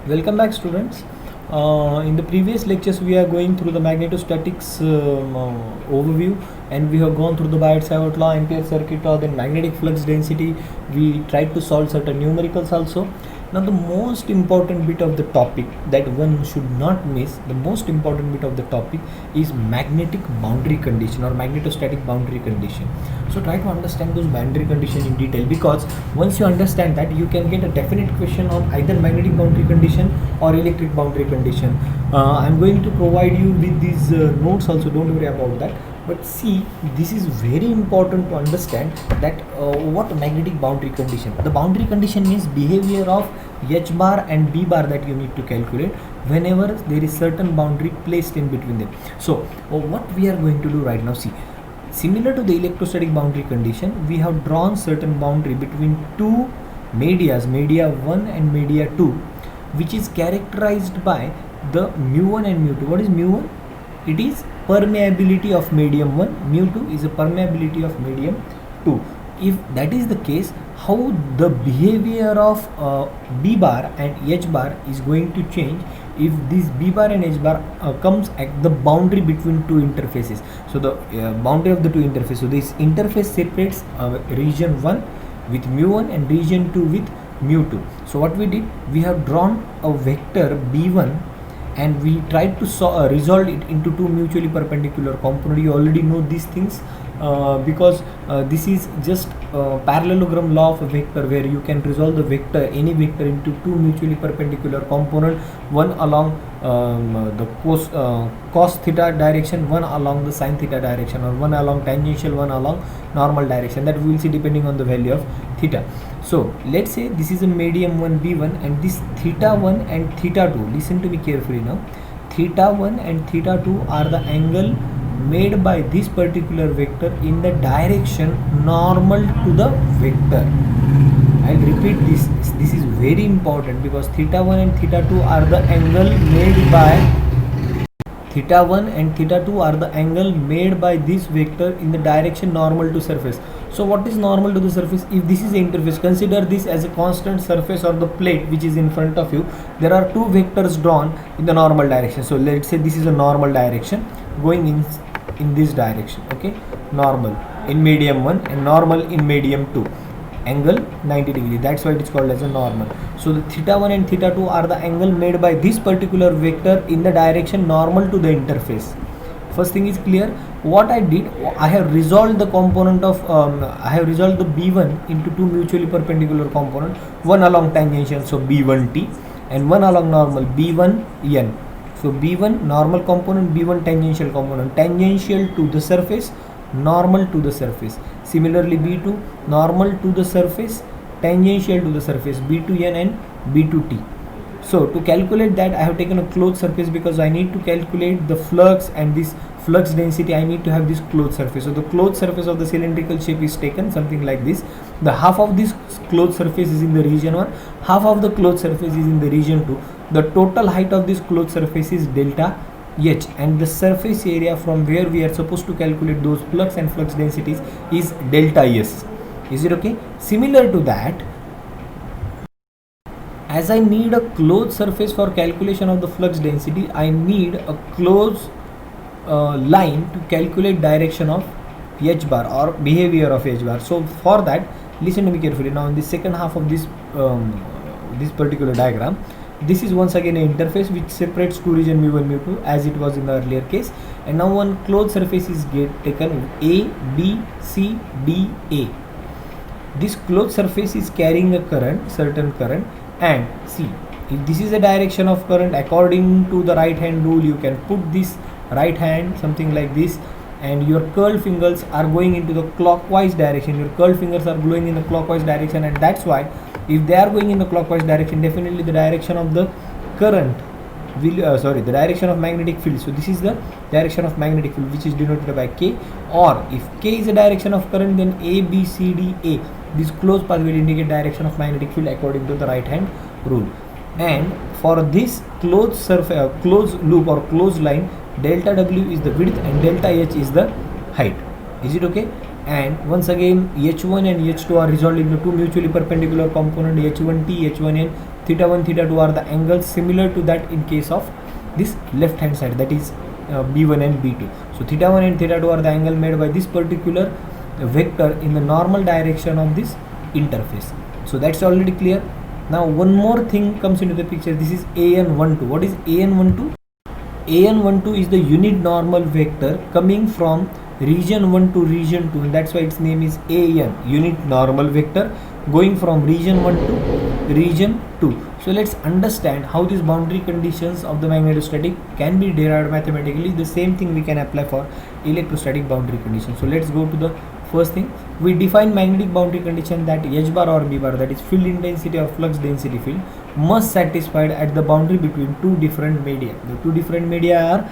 Welcome back, students. In the previous lectures, we are going through the magnetostatics overview, and we have gone through the Biot-Savart law, Ampere circuit law, then magnetic flux density. We tried to solve certain numericals also. Now, the most important bit of the topic that one should not miss, the most important bit of the topic is magnetic boundary condition or magnetostatic boundary condition. So try to understand those boundary condition in detail, because once you understand that, you can get a definite question on either magnetic boundary condition or electric boundary condition. I'm going to provide you with these notes also, don't worry about that. But see, this is very important to understand that what magnetic boundary condition. The boundary condition means behavior of H bar and B bar that you need to calculate whenever there is certain boundary placed in between them. So what we are going to do right now, see, similar to the electrostatic boundary condition, we have drawn certain boundary between two medias, media 1 and media 2, which is characterized by the mu1 and mu2. What is mu1? It is permeability of medium 1, mu 2 is a permeability of medium 2. If that is the case, how the behavior of B bar and H bar is going to change if this B bar and H bar comes at the boundary between two interfaces. So the boundary of the two interfaces, so this interface separates region 1 with mu1 and region 2 with mu 2. So what we did, we have drawn a vector B1 and we tried to resolve it into two mutually perpendicular components. You already know these things because this is just parallelogram law of a vector, where you can resolve the vector, any vector, into two mutually perpendicular component, one along the cos theta direction, one along the sin theta direction, or one along tangential, one along normal direction. That we will see depending on the value of theta. So let's say this is a medium 1 B1, and this theta 1 and theta 2, listen to me carefully now, theta 1 and theta 2 are the angle made by this particular vector in the direction normal to the vector. I'll repeat this is very important, because theta 1 and theta 2 are the angle made by theta 1 and theta 2 are the angle made by this vector in the direction normal to surface. So what is normal to the surface? If this is the interface, consider this as a constant surface or the plate which is in front of you. There are two vectors drawn in the normal direction. So let's say this is a normal direction going in this direction, okay, normal in medium 1 and normal in medium 2, angle 90 degree, that's why it is called as a normal. So the theta 1 and theta 2 are the angle made by this particular vector in the direction normal to the interface. First thing is clear. What I did, I have resolved the component of I have resolved the B1 into two mutually perpendicular component, one along tangential, so B1t, and one along normal, B1n. So B1 normal component, B1 tangential component, tangential to the surface, normal to the surface. Similarly B2 normal to the surface, tangential to the surface, B2n and B2t. So to calculate that, I have taken a closed surface, because I need to calculate the flux and this flux density. I need to have this closed surface. So the closed surface of the cylindrical shape is taken something like this. The half of this closed surface is in the region 1, half of the closed surface is in the region 2. The total height of this closed surface is delta H, and the surface area from where we are supposed to calculate those flux and flux densities is delta S. Is it okay? Similar to that, as I need a closed surface for calculation of the flux density, I need a closed line to calculate direction of H bar or behavior of H bar. So for that, listen to me carefully. Now in the second half of this this particular diagram, this is once again an interface which separates two region mu1 mu2 as it was in the earlier case, and now one closed surface is taken A, B, C, D, A. This closed surface is carrying a current, certain current, and see, if this is the direction of current, according to the right hand rule, you can put this right hand something like this, and your curled fingers are going into the clockwise direction. Your curled fingers are going in the clockwise direction, and that's why if they are going in the clockwise direction, definitely the direction of the current will the direction of magnetic field. So this is the direction of magnetic field, which is denoted by K. Or if K is the direction of current, then A, B, C, D, A, this closed path will indicate direction of magnetic field according to the right hand rule. And for this closed surface, closed loop or closed line, delta W is the width and delta H is the height. Is it okay? And once again, H1 and H2 are resolved into two mutually perpendicular component, H1T, H1N, theta 1, theta 2 are the angles similar to that in case of this left hand side, that is B1 and B2. So theta 1 and theta 2 are the angle made by this particular vector in the normal direction of this interface. So that's already clear. Now one more thing comes into the picture. This is AN12. What is AN12? AN12 is the unit normal vector coming from region 1 to region 2, and that's why its name is AN, unit normal vector going from region 1 to region 2. So let's understand how these boundary conditions of the magnetostatic can be derived mathematically. The same thing we can apply for electrostatic boundary conditions. So let's go to the first thing. We define magnetic boundary condition that H bar or B bar, that is field intensity or flux density field, must satisfied at the boundary between two different media. The two different media are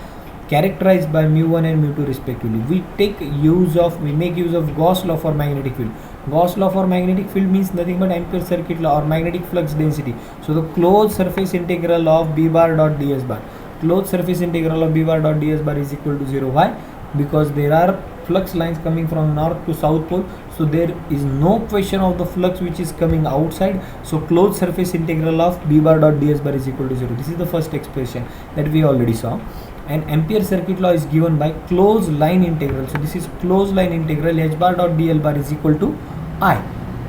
characterized by mu1 and mu2 respectively. We make use of Gauss law for magnetic field. Gauss law for magnetic field means nothing but Ampere circuit law or magnetic flux density. So the closed surface integral of B bar dot ds bar, closed surface integral of B bar dot ds bar is equal to 0. Why? Because there are flux lines coming from north to south pole, so there is no question of the flux which is coming outside. So closed surface integral of B bar dot ds bar is equal to 0. This is the first expression that we already saw. And Ampere circuit law is given by closed line integral. So this is closed line integral H bar dot dl bar is equal to I.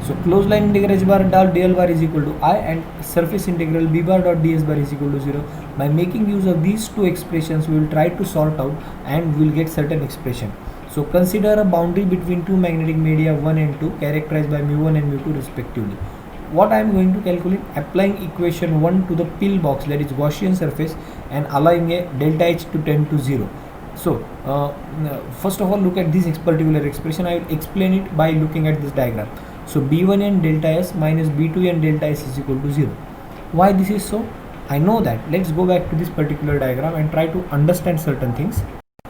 So closed line integral H bar dot dl bar is equal to I, and surface integral B bar dot ds bar is equal to 0. By making use of these two expressions, we will try to sort out and we will get certain expression. So consider a boundary between two magnetic media 1 and 2 characterized by mu1 and mu2 respectively. What I am going to calculate, applying equation 1 to the pillbox, that is Gaussian surface, and allowing a delta H to tend to 0. So first of all, look at this particular expression. I will explain it by looking at this diagram. So B1n delta S minus B2n delta S is equal to 0. Why this is so? I know that. Let's go back to this particular diagram and try to understand certain things.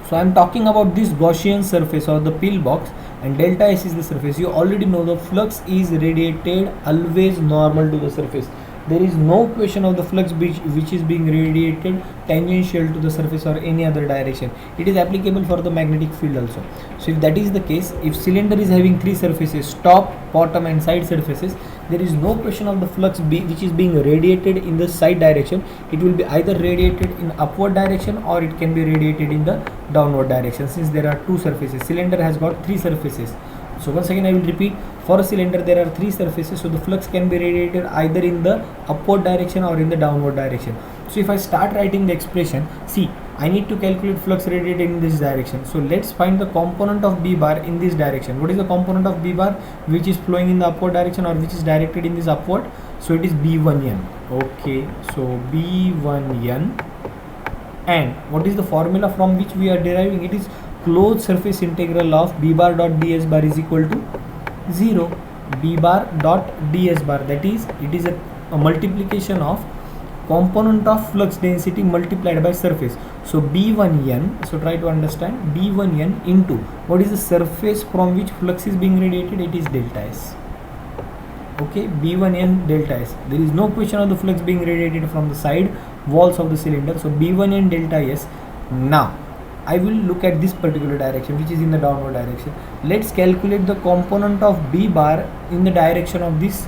So I am talking about this Gaussian surface or the pillbox, and delta S is the surface. You already know the flux is radiated always normal to the surface. There is no question of the flux which is being radiated tangential to the surface or any other direction. It is applicable for the magnetic field also. So if that is the case, if cylinder is having three surfaces, top, bottom and side surfaces, there is no question of the flux which is being radiated in the side direction. It will be either radiated in upward direction or it can be radiated in the downward direction, since there are two surfaces. Cylinder has got three surfaces. So once again I will repeat, for a cylinder there are three surfaces, so the flux can be radiated either in the upward direction or in the downward direction. So if I start writing the expression, see, I need to calculate flux radiated in this direction. So let's find the component of B bar in this direction. What is the component of B bar which is flowing in the upward direction or which is directed in this upward? So it is B1n. Okay, so B1n. And what is the formula from which we are deriving? It is closed surface integral of B bar dot ds bar is equal to 0. B bar dot ds bar, that is, it is a multiplication of component of flux density multiplied by surface. So B1n, so try to understand, B1n into what is the surface from which flux is being radiated? It is delta S. Okay, B1n delta S. There is no question of the flux being radiated from the side walls of the cylinder. So B1n delta S. Now I will look at this particular direction which is in the downward direction. Let's calculate the component of B bar in the direction of this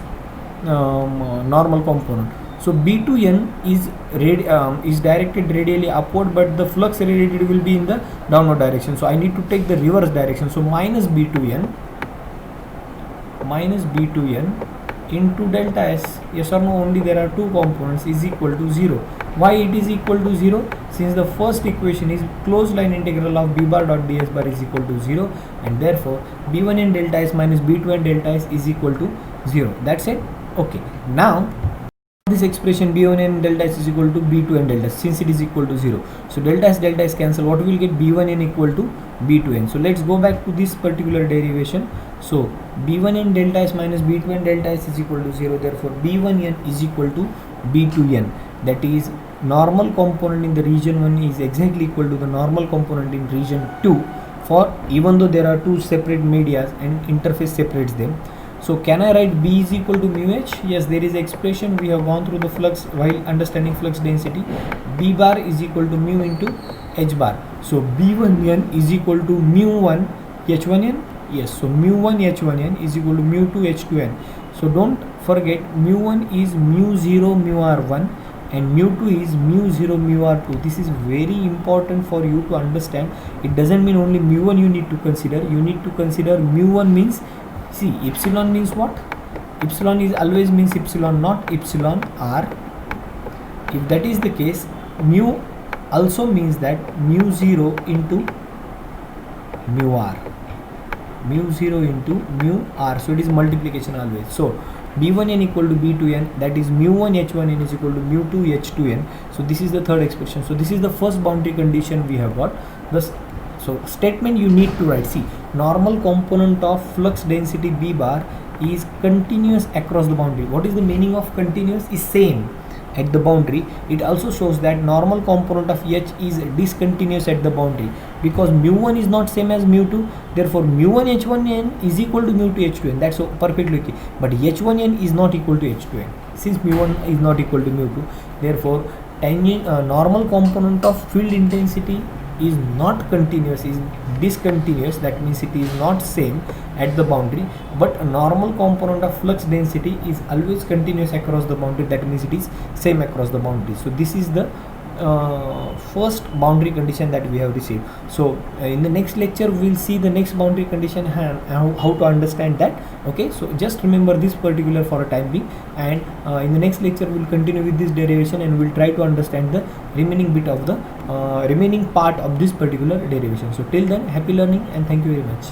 normal component. So B2n is directed radially upward, but the flux radiated will be in the downward direction. So I need to take the reverse direction. So minus B2n into delta S, yes or no, only there are two components, is equal to 0. Why it is equal to 0? Since the first equation is closed line integral of B bar dot ds bar is equal to 0, and therefore B1n delta S minus B2n delta S is equal to 0. That's it. Okay, now this expression B1n delta S is equal to B2n delta S, since it is equal to 0. So delta S cancel. What we will get? B1n equal to B2n. So let's go back to this particular derivation. So B1n delta S minus B2n delta S is equal to 0. Therefore B1n is equal to B2n. That is, normal component in the region 1 is exactly equal to the normal component in region 2, for even though there are two separate medias and interface separates them. So can I write B is equal to mu H? Yes, there is expression. We have gone through the flux while understanding flux density. B bar is equal to mu into H bar. So B1n is equal to mu1 H1n. Yes, so mu1 H1n is equal to mu2 H2n. So don't forget mu1 is mu0 mu r1 and mu2 is mu0 mu r2. This is very important for you to understand. It doesn't mean only mu1 you need to consider. You need to consider mu1 means, see, epsilon means what? Epsilon is always means epsilon, not epsilon r. If that is the case, mu also means that mu0 into mu r, mu0 into mu r. So it is multiplication always. So b1n equal to b2n, that is mu1 h1n is equal to mu2 h2n. So this is the third expression. So this is the first boundary condition we have got. Thus, so statement you need to write, see, normal component of flux density b bar is continuous across the boundary. What is the meaning of continuous? Is same at the boundary. It also shows that normal component of H is discontinuous at the boundary, because mu1 is not same as mu2, therefore mu1 h1n is equal to mu2 h2n. That's so perfectly okay. But h1n is not equal to h2n, since mu1 is not equal to mu2, therefore normal component of field intensity is not continuous, is discontinuous. That means it is not same at the boundary, but a normal component of flux density is always continuous across the boundary. That means it is same across the boundary. So this is the first boundary condition that we have received. So in the next lecture we will see the next boundary condition and how to understand that. Okay, so just remember this particular for a time being, and in the next lecture we will continue with this derivation and we will try to understand the remaining bit of the remaining part of this particular derivation. So till then, happy learning and thank you very much.